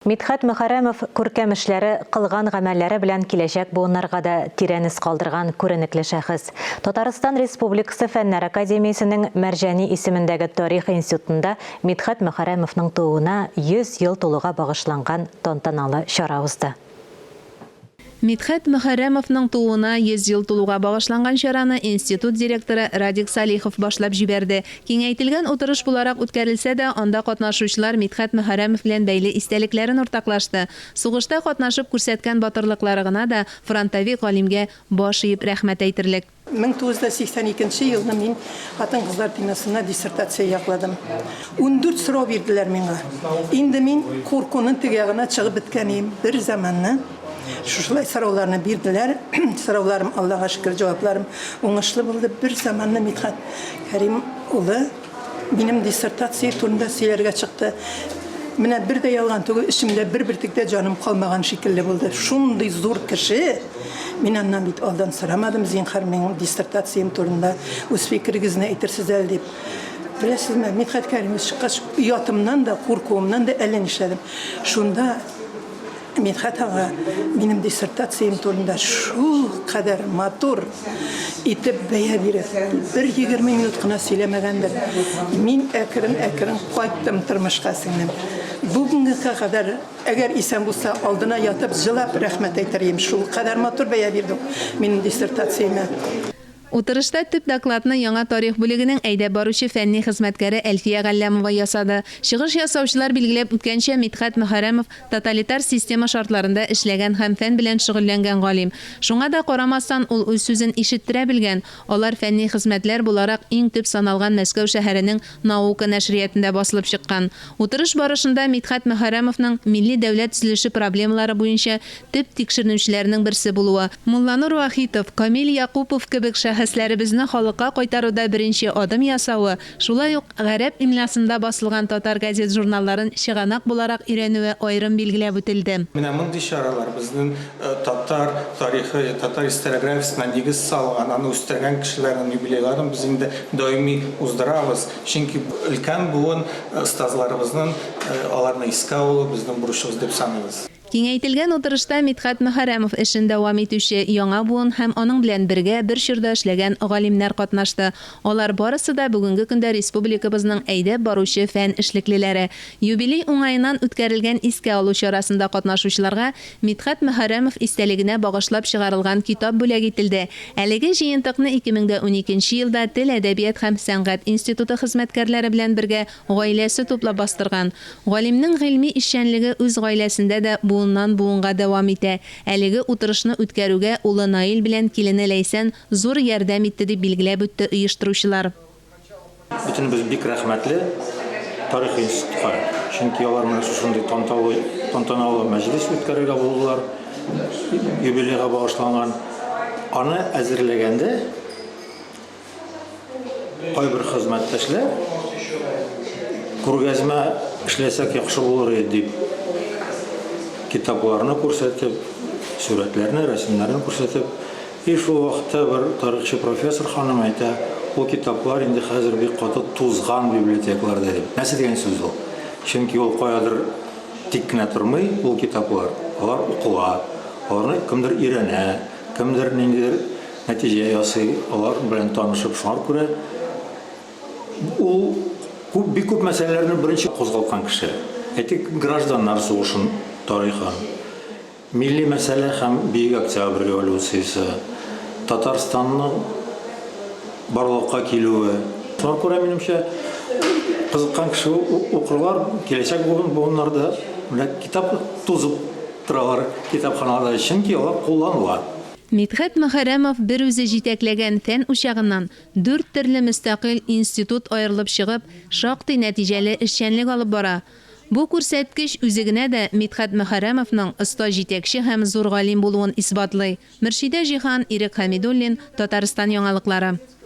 Мидхәт Мөхәррәмов күркәм эшләре, кылган гамәлләре белән киләчәк буыннарга да тирән ис калдырган күренекле шәхес. Татарстан Республикасы Фәннәр академиясенең Мәрҗани исемендәге тарих институтында Мидхәт Мөхәррәмовның тууына 100 ел тулуга багышланган тантаналы чара узды. Мидхәт Мөхәррәмовның тууына 100 ел тулуга багышланган чараны институт директоры Радик Салихов башлап җибәрде. Киңәйтелгән утырыш буларак үткәрелсә дә, анда катнашучылар Мидхәт Мөхәррәмов белән бәйле истәлекләрен уртаклашты. Сугышта катнашып күрсәткән батырлыклары гына да фронтовик галимгә баш иеп рәхмәт әйтерлек. 1982 елда мин хатын-кызлар темасына диссертация якладым. 14 сорау бирделәр миңа. Инде мин куркуның тегәгенә чыгып беткәнем бер заманны. Шушылай сорауларны бирделәр. Сорауларым, Аллага шөкер, җавапларым уңышлы булды. Бер заманны Мидхәт Кәрим улы минем диссертация турында сөйләргә чыкты. Менә бер дә ялган түгел, ишемдә бер тиктә җаным калмаган шикелле булды. Шундый зур кеше. Мин аннан бит алдан сорамадым, зинһар минем диссертациям турында үз фикерегезне әйтерсез әле дип. Беләсезме, Мидхәт Кәрим чыккач, уятымнан да, куркуымнан да әллә нишләдем. Шунда Мидхәт ага минем диссертациям турында шул кадәр матур итеп бәя биреп, бер 20 минут кына сөйләмәгәндер. Мин әкрен кайттым тормышка сеңдем. Бүгенгә кадәр әгәр исән булса, алдына ятып җылап рәхмәт әйтәрем. Шул кадәр матур бәя бирдем минем диссертацияма. Утырышта төп докладны яңа тарих бүлегенең әйдәп баручы фәнни хезмәткәре Әлфия Галләмова ясады. Чыгыш ясаучылар билгеләп үткәнчә, Мидхәт Мөхәррәмов тоталитар система шартларында эшләгән һәм фән белән шөгыльләнгән галим. Шуңа да карамастан ул үз сүзен ишеттерә белгән. Алар фәнни хезмәтләр буларак иң төп саналган Мәскәү шәһәренең наука нәшриятында басылып чыккан. Утырыш барышында Мидхәт Мөхәррәмовның милли дәүләт төзелеше проблемалары буенча төп тикшеренүчеләрнең берсе булуы, Мулланур Вахитов, Камил Якупов кебек шәхесләребезне халыкка кайтаруда беренче адым ясавы, шулай ук гарәп имласында басылган татар газет журналларын чыганак буларак өйрәнүе аерым билгеләп үтелде. Менә мондый чаралар безнең татар тарихы, татар историографиясына нигез салган, аны үстергән кешеләрнең юбилейларын без инде даими уздырабыз. Чөнки өлкән буын остазларыбызның аларны искә алу безнең бурычыбыз дип саныйбыз. Киңәйтелгән утырышта Мидхәт Мөхәррәмов эшен дәвам итүче яңа буын һәм аның белән бергә бер чорда эшләгән галимнәр катнашты. Алар барысы да бүгенге көндә республикабызның әйдәп баручы фән эшлеклеләре. Юбилей уңаеннан үткәрелгән искә алу чарасында катнашучыларга Мидхәт Мөхәррәмов истәлегенә багышлап чыгарылган китап бүләк ителде. Әлеге җыентыкны 2012 елда Тел, әдәбият һәм сәнгать институты хезмәткәрләре белән бергә гаиләсе туплап бастырган. Галимнең гыйльми эшчәнлеге үз гаиләсендә дә буыннан буынга дәвам итә. Әлеге утырышны үткәрүгә улы Наил белән килене Ләйсән зур ярдәм итте дип билгеләп үтте оештыручылар. Бөтенебез бик рәхмәтле тарих институтка. Чөнки алар менә шундый тантаналы мәҗлес үткәрергә булдылар. Юбилейга багышланган. Аны әзерләгәндә кайбер хезмәттәшләр күргәзмә эшләсәк яхшы булыр иде дип китапларны күрсәтеп, сурәтләрне, рәсемнәрне күрсәтеп, шул вакытта бер тарихчы профессор ханым әйтә, ул китаплар инде хәзер бик каты тузган библиотекаларда дип. Нәрсә дигән сүз ул? Чөнки ул каядыр тик кенә тормый, ул китаплар. Алар укыла, аларны кемдер өйрәнә, кемдер ниндидер нәтиҗә ясый, алар белән танышып шуңар күрә. Ул бик күп мәсьәләләрне беренче кузгалткан кеше. Әйтик, гражданнар сугышын тарихы, милли мәсьәлә һәм Бөек Октябрь революциясе, Татарстанның барлыкка килүе. Шуңа күрә минемчә кызыккан кеше укырлар, киләчәк буыннарда китап тузып торалар китапханада, чөнки алар кулланыла. Мидхәт Мөхәррәмов бер үзе җитәкләгән фән учагыннан 4 төрле мөстәкыйль институт аерылып чыгып, шактый нәтиҗәле эшчәнлек алып бара. Бу күрсәткеч үзе генә дә Мидхәт Мөхәррәмовның оста җитәкче һәм зур галим булуын исбатлый. Мөршидә Җиһан, Ирек Хәмидуллин, Татарстан яңалыклары.